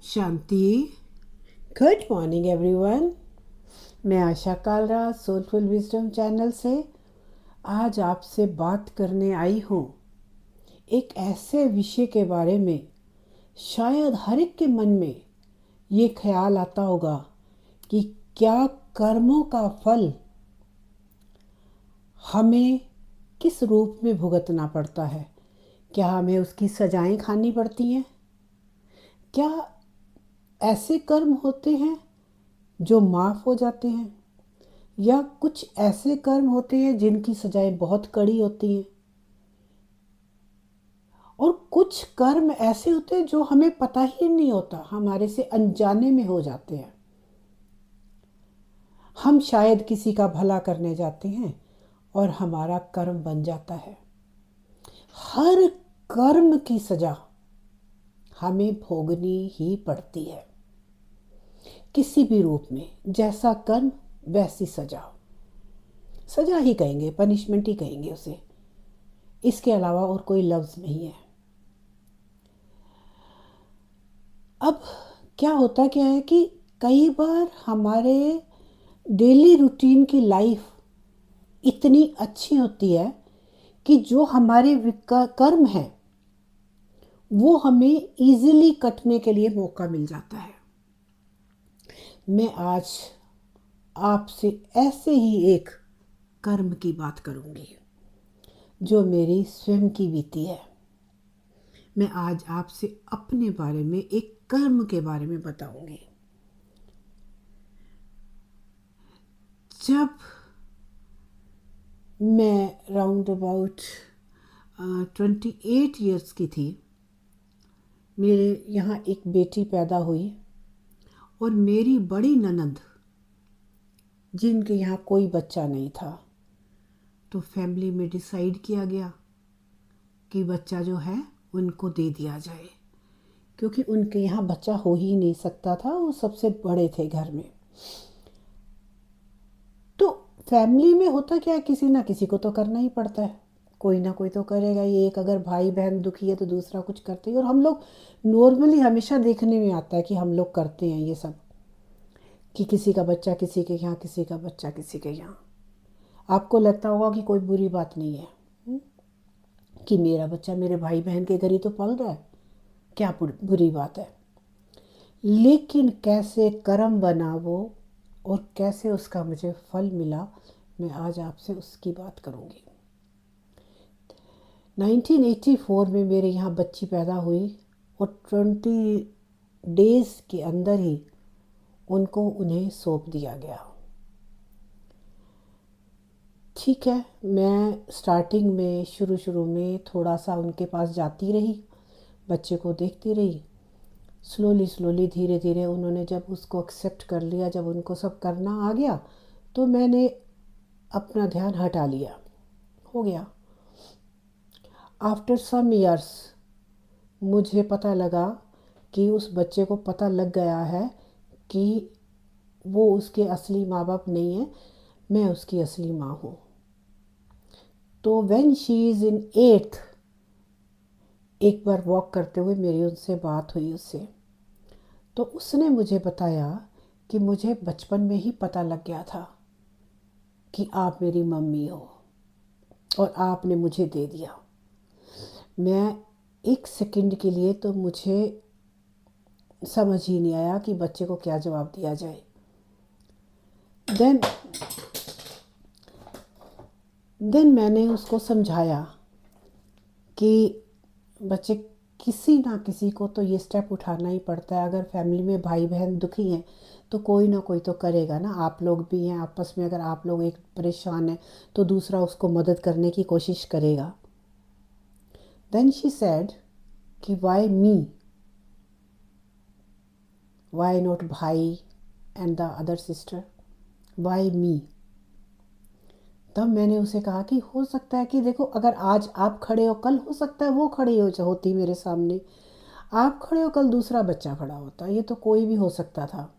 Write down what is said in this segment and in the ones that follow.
शांति। Good morning everyone. मैं आशा Kalra soulful wisdom channel से आज आपसे बात करने आई हूँ एक ऐसे विषय के बारे में। शायद हर एक के मन में ये ख्याल आता होगा कि क्या कर्मों का फल हमें किस रूप में भुगतना पड़ता है। क्या हमें उसकी सजाएं खानी पड़ती हैं? क्या ऐसे कर्म होते हैं जो माफ़ हो जाते हैं, या कुछ ऐसे कर्म होते हैं जिनकी सजाएं बहुत कड़ी होती हैं, और कुछ कर्म ऐसे होते हैं जो हमें पता ही नहीं होता, हमारे से अनजाने में हो जाते हैं। हम शायद किसी का भला करने जाते हैं और हमारा कर्म बन जाता है। हर कर्म की सजा हमें भोगनी ही पड़ती है, किसी भी रूप में। जैसा कर्म वैसी सजा। सजा ही कहेंगे, पनिशमेंट ही कहेंगे उसे। इसके अलावा और कोई लफ्ज़ नहीं है। अब क्या है कि कई बार हमारे डेली रूटीन की लाइफ इतनी अच्छी होती है कि जो हमारे कर्म हैं वो हमें इजीली कटने के लिए मौका मिल जाता है। मैं आज आपसे ऐसे ही एक कर्म की बात करूंगी जो मेरी स्वयं की बीती है। मैं आज आपसे अपने बारे में एक कर्म के बारे में बताऊंगी। जब मैं राउंड अबाउट 28 ईयर्स की थी, मेरे यहाँ एक बेटी पैदा हुई और मेरी बड़ी ननद जिनके यहाँ कोई बच्चा नहीं था, तो फैमिली में डिसाइड किया गया कि बच्चा जो है उनको दे दिया जाए, क्योंकि उनके यहाँ बच्चा हो ही नहीं सकता था, वो सबसे बड़े थे घर में। तो फैमिली में होता क्या है, किसी ना किसी को तो करना ही पड़ता है, कोई ना कोई तो करेगा। ये एक अगर भाई बहन दुखी है तो दूसरा कुछ करते ही। और हम लोग नॉर्मली हमेशा देखने में आता है कि हम लोग करते हैं ये सब, कि किसी का बच्चा किसी के यहाँ, किसी का बच्चा किसी के यहाँ। आपको लगता होगा कि कोई बुरी बात नहीं है, कि मेरा बच्चा मेरे भाई बहन के घर ही तो पल रहा है, क्या बुरी बात है। लेकिन कैसे कर्म बना वो और कैसे उसका मुझे फल मिला, मैं आज आपसे उसकी बात करूंगी। 1984 में मेरे यहाँ बच्ची पैदा हुई और 20 डेज़ के अंदर ही उन्हें सौंप दिया गया। ठीक है, मैं स्टार्टिंग में शुरू में थोड़ा सा उनके पास जाती रही, बच्चे को देखती रही। स्लोली धीरे धीरे उन्होंने जब उसको एक्सेप्ट कर लिया, जब उनको सब करना आ गया, तो मैंने अपना ध्यान हटा लिया, हो गया। आफ्टर सम ईयर्स मुझे पता लगा कि उस बच्चे को पता लग गया है कि वो उसके असली माँ बाप नहीं है, मैं उसकी असली माँ हूँ। तो when she is in 8th, एक बार वॉक करते हुए मेरी उनसे बात हुई उससे, तो उसने मुझे बताया कि मुझे बचपन में ही पता लग गया था कि आप मेरी मम्मी हो और आपने मुझे दे दिया। मैं एक सेकंड के लिए तो मुझे समझ ही नहीं आया कि बच्चे को क्या जवाब दिया जाए। देन मैंने उसको समझाया कि बच्चे, किसी ना किसी को तो ये स्टेप उठाना ही पड़ता है। अगर फैमिली में भाई बहन दुखी हैं तो कोई ना कोई तो करेगा ना। आप लोग भी हैं आपस में, अगर आप लोग एक परेशान है तो दूसरा उसको मदद करने की कोशिश करेगा। देन शी सेड कि वाई मी, वाई नॉट भाई and the other sister, why me. तब मैंने उसे कहा कि हो सकता है कि देखो, अगर आज आप खड़े हो, कल हो सकता है वो खड़ी होती मेरे सामने। आप खड़े हो, कल दूसरा बच्चा खड़ा होता, ये तो कोई भी हो सकता था।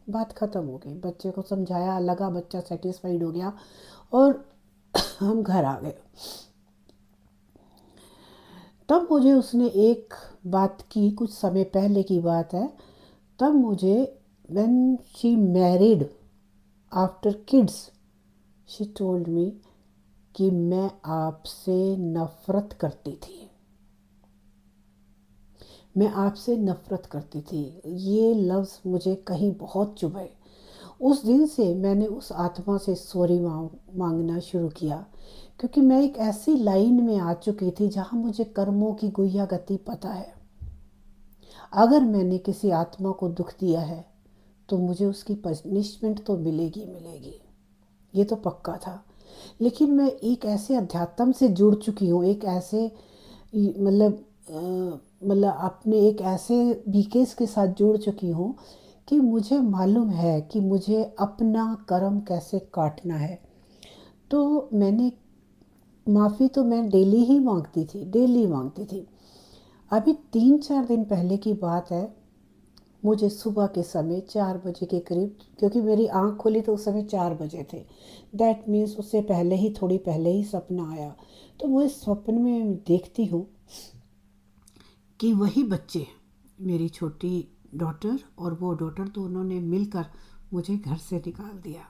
बात ख़त्म हो गई। बच्चे को समझाया, लगा बच्चा सेटिस्फाइड हो गया और हम घर आ गए। तब मुझे उसने एक बात की, कुछ समय पहले की बात है। तब मुझे when she married after kids she told me कि मैं आपसे नफ़रत करती थी, मैं आपसे नफ़रत करती थी। ये लफ्ज़ मुझे कहीं बहुत चुभे। उस दिन से मैंने उस आत्मा से सॉरी मांगना शुरू किया, क्योंकि मैं एक ऐसी लाइन में आ चुकी थी जहाँ मुझे कर्मों की गुह्या गति पता है। अगर मैंने किसी आत्मा को दुख दिया है तो मुझे उसकी पनिशमेंट तो मिलेगी मिलेगी, ये तो पक्का था। लेकिन मैं एक ऐसे अध्यात्म से जुड़ चुकी हूँ, एक ऐसे मतलब अपने एक ऐसे बीकेस के साथ जुड़ चुकी हूँ कि मुझे मालूम है कि मुझे अपना कर्म कैसे काटना है। तो मैंने माफ़ी तो मैं डेली ही मांगती थी, डेली मांगती थी। अभी 3-4 दिन पहले की बात है, मुझे सुबह के समय 4 बजे के करीब, क्योंकि मेरी आँख खुली तो उस समय 4 बजे थे, दैट मीन्स उससे पहले ही, थोड़ी पहले ही सपना आया। तो मुझे स्वप्न में देखती हूँ कि वही बच्चे, मेरी छोटी डॉटर और वो डॉटर, दोनों ने मिलकर मुझे घर से निकाल दिया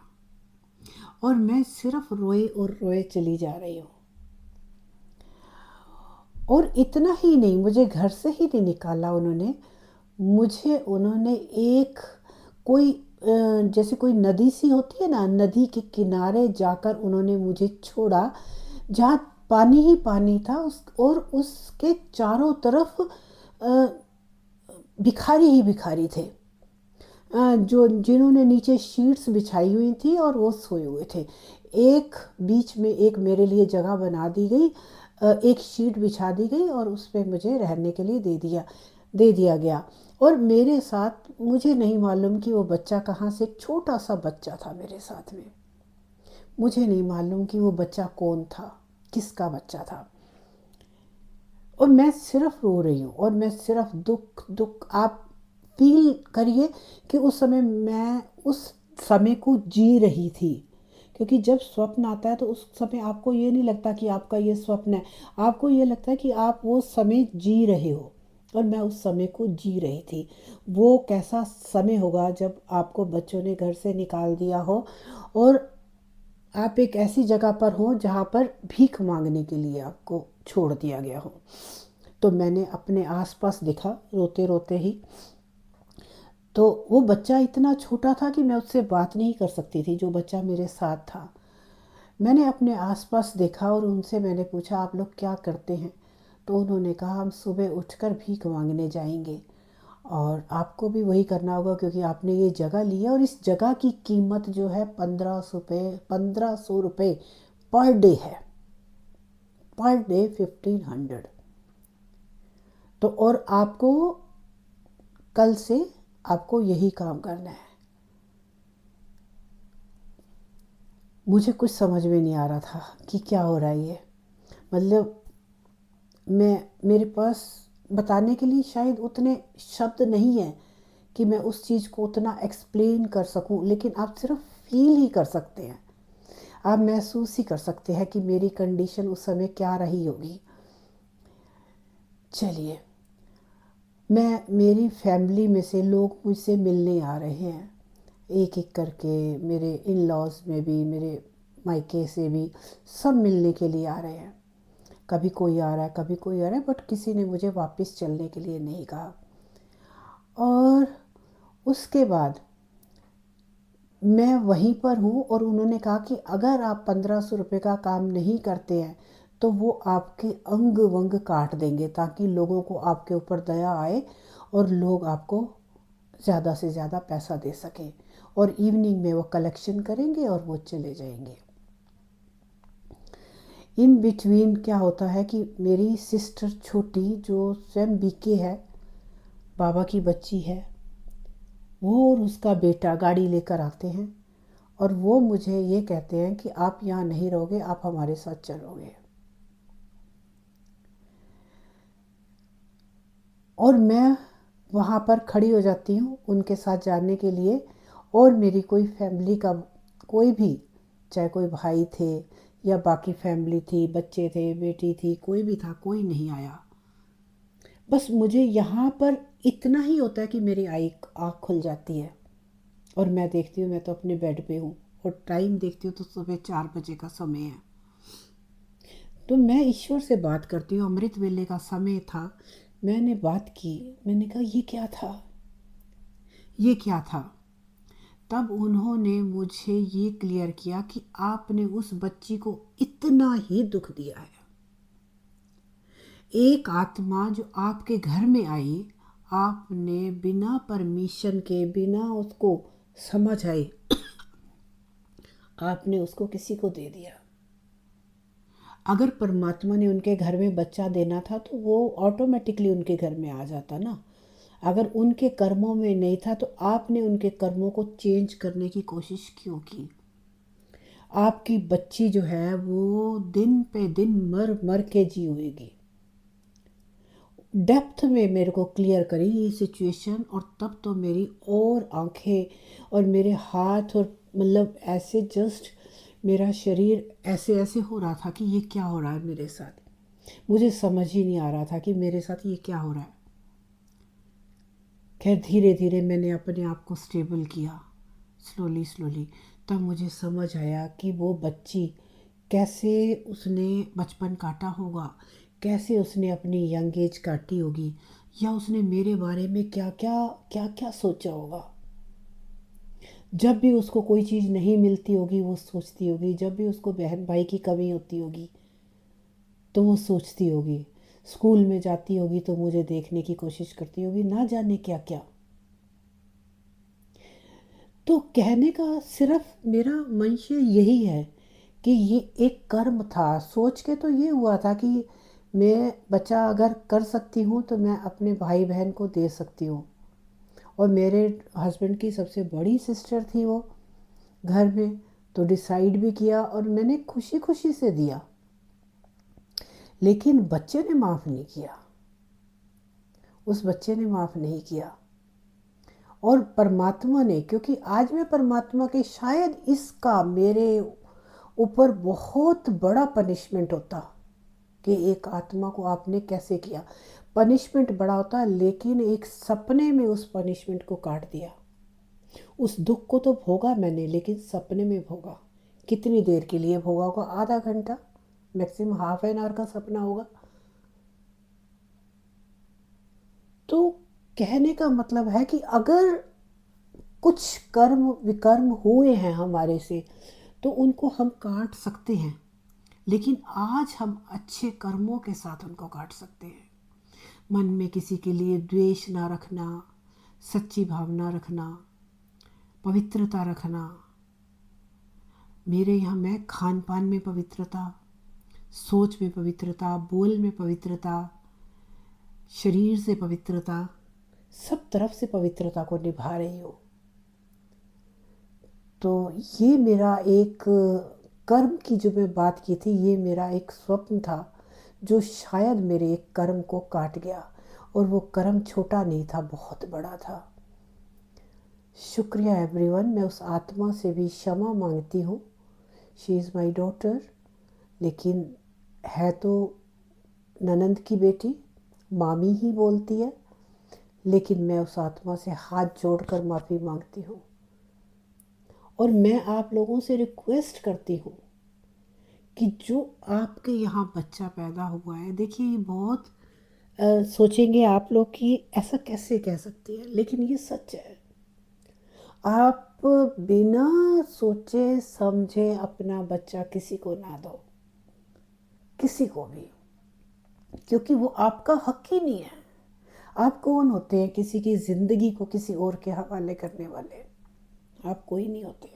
और मैं सिर्फ रोए और रोए चली जा रही हूँ। और इतना ही नहीं, मुझे घर से ही नहीं निकाला उन्होंने, मुझे उन्होंने एक कोई जैसे कोई नदी सी होती है ना, नदी के किनारे जाकर उन्होंने मुझे छोड़ा, जहाँ पानी ही पानी था, उस और उसके चारों तरफ भिखारी ही भिखारी थे, जो जिन्होंने नीचे शीट्स बिछाई हुई थी और वो सोए हुए थे। एक बीच में एक मेरे लिए जगह बना दी गई, एक शीट बिछा दी गई और उस पे मुझे रहने के लिए दे दिया गया। और मेरे साथ, मुझे नहीं मालूम कि वो बच्चा कहाँ से, एक छोटा सा बच्चा था मेरे साथ में, मुझे नहीं मालूम कि वो बच्चा कौन था, किसका बच्चा था। और मैं सिर्फ रो रही हूँ और मैं सिर्फ दुख दुख, आप फील करिए कि उस समय मैं उस समय को जी रही थी। क्योंकि जब स्वप्न आता है तो उस समय आपको ये नहीं लगता कि आपका ये स्वप्न है, आपको ये लगता है कि आप वो समय जी रहे हो। और मैं उस समय को जी रही थी। वो कैसा समय होगा जब आपको बच्चों ने घर से निकाल दिया हो और आप एक ऐसी जगह पर हो जहाँ पर भीख मांगने के लिए आपको छोड़ दिया गया हो। तो मैंने अपने आसपास देखा, रोते रोते ही। तो वो बच्चा इतना छोटा था कि मैं उससे बात नहीं कर सकती थी, जो बच्चा मेरे साथ था। मैंने अपने आसपास देखा और उनसे मैंने पूछा, आप लोग क्या करते हैं? तो उन्होंने कहा, हम सुबह उठकर भीख मांगने जाएंगे और आपको भी वही करना होगा, क्योंकि आपने ये जगह ली है और इस जगह की कीमत जो है 1500 रुपये पर डे है, पर डे 1500। तो और आपको कल से आपको यही काम करना है। मुझे कुछ समझ में नहीं आ रहा था कि क्या हो रहा है ये, मतलब मेरे पास बताने के लिए शायद उतने शब्द नहीं हैं कि मैं उस चीज़ को उतना एक्सप्लेन कर सकूं, लेकिन आप सिर्फ फील ही कर सकते हैं, आप महसूस ही कर सकते हैं कि मेरी कंडीशन उस समय क्या रही होगी। चलिए, मेरी फैमिली में से लोग मुझसे मिलने आ रहे हैं, एक एक करके, मेरे इन लॉज में भी, मेरे मायके से भी, सब मिलने के लिए आ रहे हैं। कभी कोई आ रहा है, कभी कोई आ रहा है, बट किसी ने मुझे वापस चलने के लिए नहीं कहा। और उसके बाद मैं वहीं पर हूँ और उन्होंने कहा कि अगर आप 1500 रुपये का काम नहीं करते हैं तो वो आपके अंग वंग काट देंगे, ताकि लोगों को आपके ऊपर दया आए और लोग आपको ज़्यादा से ज़्यादा पैसा दे सकें। और इवनिंग में वो कलेक्शन करेंगे और वो चले जाएंगे। इन बिटवीन क्या होता है कि मेरी सिस्टर छोटी, जो स्वयं बीके है, बाबा की बच्ची है, वो और उसका बेटा गाड़ी लेकर आते हैं और वो मुझे ये कहते हैं कि आप यहाँ नहीं रहोगे, आप हमारे साथ चलोगे। और मैं वहाँ पर खड़ी हो जाती हूँ उनके साथ जाने के लिए। और मेरी कोई फैमिली का कोई भी, चाहे कोई भाई थे या बाकी फैमिली थी, बच्चे थे, बेटी थी, कोई भी था, कोई नहीं आया। बस मुझे यहाँ पर इतना ही होता है कि मेरी आँख खुल जाती है और मैं देखती हूँ मैं तो अपने बेड पे हूँ और टाइम देखती हूँ तो सुबह 4 बजे का समय है। तो मैं ईश्वर से बात करती हूँ, अमृत वेले का समय था, मैंने बात की, मैंने कहा ये क्या था, ये क्या था। तब उन्होंने मुझे ये क्लियर किया कि आपने उस बच्ची को इतना ही दुख दिया है। एक आत्मा जो आपके घर में आई, आपने बिना परमिशन के, बिना उसको समझ आए, आपने उसको किसी को दे दिया। अगर परमात्मा ने उनके घर में बच्चा देना था तो वो ऑटोमेटिकली उनके घर में आ जाता ना। अगर उनके कर्मों में नहीं था तो आपने उनके कर्मों को चेंज करने की कोशिश क्यों की। आपकी बच्ची जो है वो दिन पे दिन मर मर के जी होएगी। डेप्थ में मेरे को क्लियर करी ये सिचुएशन, और तब तो मेरी और आंखें और मेरे हाथ और मतलब ऐसे जस्ट मेरा शरीर ऐसे ऐसे हो रहा था कि ये क्या हो रहा है मेरे साथ। मुझे समझ ही नहीं आ रहा था कि मेरे साथ ये क्या हो रहा है। खैर धीरे धीरे मैंने अपने आप को स्टेबल किया, स्लोली स्लोली। तब मुझे समझ आया कि वो बच्ची कैसे उसने बचपन काटा होगा, कैसे उसने अपनी यंग एज काटी होगी, या उसने मेरे बारे में क्या क्या सोचा होगा। जब भी उसको कोई चीज़ नहीं मिलती होगी वो सोचती होगी, जब भी उसको बहन भाई की कमी होती होगी तो वो सोचती होगी, स्कूल में जाती होगी तो मुझे देखने की कोशिश करती होगी, ना जाने क्या क्या। तो कहने का सिर्फ मेरा मंशा यही है कि ये एक कर्म था। सोच के तो ये हुआ था कि मैं बच्चा अगर कर सकती हूँ तो मैं अपने भाई बहन को दे सकती हूँ। और मेरे हस्बैंड की सबसे बड़ी सिस्टर थी वो घर में, तो डिसाइड भी किया और मैंने खुशी खुशी से दिया। लेकिन बच्चे ने माफ़ नहीं किया, उस बच्चे ने माफ़ नहीं किया। और परमात्मा ने, क्योंकि आज मैं परमात्मा के शायद इसका मेरे ऊपर बहुत बड़ा पनिशमेंट होता कि एक आत्मा को आपने कैसे किया। पनिशमेंट बड़ा होता है लेकिन एक सपने में उस पनिशमेंट को काट दिया। उस दुख को तो भोगा मैंने लेकिन सपने में भोगा। कितनी देर के लिए भोगा होगा, आधा घंटा, मैक्सिमम हाफ एन आवर का सपना होगा। तो कहने का मतलब है कि अगर कुछ कर्म विकर्म हुए हैं हमारे से तो उनको हम काट सकते हैं, लेकिन आज हम अच्छे कर्मों के साथ उनको काट सकते हैं। मन में किसी के लिए द्वेष ना रखना, सच्ची भावना रखना, पवित्रता रखना। मेरे यहाँ मैं खान पान में पवित्रता, सोच में पवित्रता, बोल में पवित्रता, शरीर से पवित्रता, सब तरफ से पवित्रता को निभा रही हूँ। तो ये मेरा एक कर्म की जो मैं बात की थी, ये मेरा एक स्वप्न था जो शायद मेरे एक कर्म को काट गया। और वो कर्म छोटा नहीं था, बहुत बड़ा था। शुक्रिया एवरीवन। मैं उस आत्मा से भी क्षमा मांगती हूँ। शी इज़ माई डॉटर, लेकिन है तो ननंद की बेटी, मामी ही बोलती है। लेकिन मैं उस आत्मा से हाथ जोड़कर माफ़ी मांगती हूँ। और मैं आप लोगों से रिक्वेस्ट करती हूँ कि जो आपके यहाँ बच्चा पैदा हुआ है, देखिए ये बहुत सोचेंगे आप लोग कि ऐसा कैसे कह सकती है, लेकिन ये सच है। आप बिना सोचे समझे अपना बच्चा किसी को ना दो, किसी को भी, क्योंकि वो आपका हक ही नहीं है। आप कौन होते हैं किसी की ज़िंदगी को किसी और के हवाले करने वाले? आप कोई नहीं होते।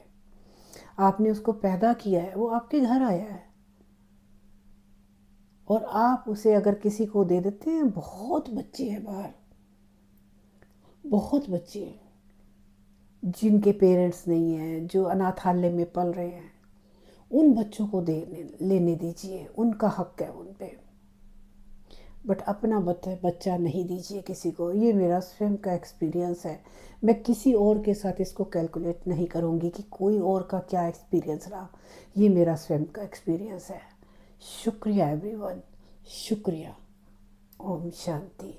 आपने उसको पैदा किया है, वो आपके घर आया है, और आप उसे अगर किसी को दे देते हैं। बहुत बच्चे हैं बाहर, बहुत बच्चे हैं जिनके पेरेंट्स नहीं हैं, जो अनाथालय में पल रहे हैं। उन बच्चों को देने लेने दीजिए, उनका हक है उन पे। बट अपना बच्चा नहीं दीजिए किसी को। ये मेरा स्वयं का एक्सपीरियंस है। मैं किसी और के साथ इसको कैलकुलेट नहीं करूँगी कि कोई और का क्या एक्सपीरियंस रहा। ये मेरा स्वयं का एक्सपीरियंस है। शुक्रिया एवरीवन, शुक्रिया। ओम शांति।